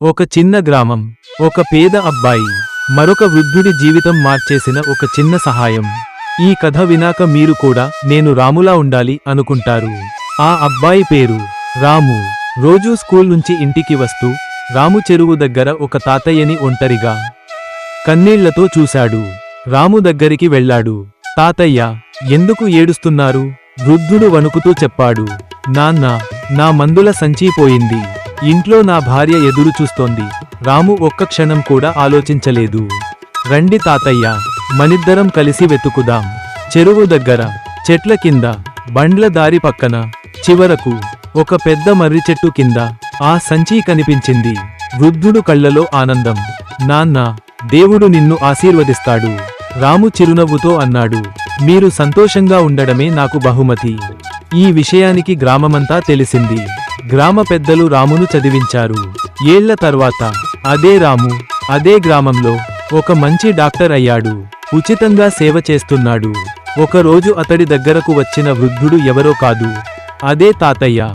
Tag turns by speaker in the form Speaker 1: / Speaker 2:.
Speaker 1: ఒక చిన్న గ్రామం, ఒక పేద అబ్బాయి, మరొక వృద్ధుడి జీవితం మార్చేసిన ఒక చిన్న సహాయం. ఈ కథ వినాక మీరు కూడా నేను రాములా ఉండాలి అనుకుంటారు. ఆ అబ్బాయి పేరు రాము. రోజూ స్కూల్ నుంచి ఇంటికి వస్తూ రాము చెరువు దగ్గర ఒక తాతయ్యని ఒంటరిగా కన్నీళ్లతో చూశాడు. రాము దగ్గరికి వెళ్ళాడు. తాతయ్య, ఎందుకు ఏడుస్తున్నారు? వృద్ధుడు వణుకుతూ చెప్పాడు. నాన్న, నా మందుల సంచీ పోయింది. ఇంట్లో నా భార్య ఎదురు చూస్తోంది. రాము ఒక్క క్షణం కూడా ఆలోచించలేదు. రండి తాతయ్య, మనిద్దరం కలిసి వెతుకుదాం. చెరువు దగ్గర, చెట్ల కింద, బండ్ల దారి పక్కన, చివరకు ఒక పెద్ద మర్రి చెట్టు కింద ఆ సంచీ కనిపించింది. వృద్ధుడు కళ్ళలో ఆనందం. నాన్న, దేవుడు నిన్ను ఆశీర్వదిస్తాడు. రాము చిరునవ్వుతో అన్నాడు. మీరు సంతోషంగా ఉండడమే నాకు బహుమతి. ఈ విషయానికి గ్రామమంతా తెలిసింది. గ్రామ పెద్దలు రామును చదివించారు. ఏళ్ల తర్వాత అదే రాము అదే గ్రామంలో ఒక మంచి డాక్టర్ అయ్యాడు. ఉచితంగా సేవ చేస్తున్నాడు. ఒకరోజు అతడి దగ్గరకు వచ్చిన వృద్ధుడు ఎవరో కాదు, అదే తాతయ్య.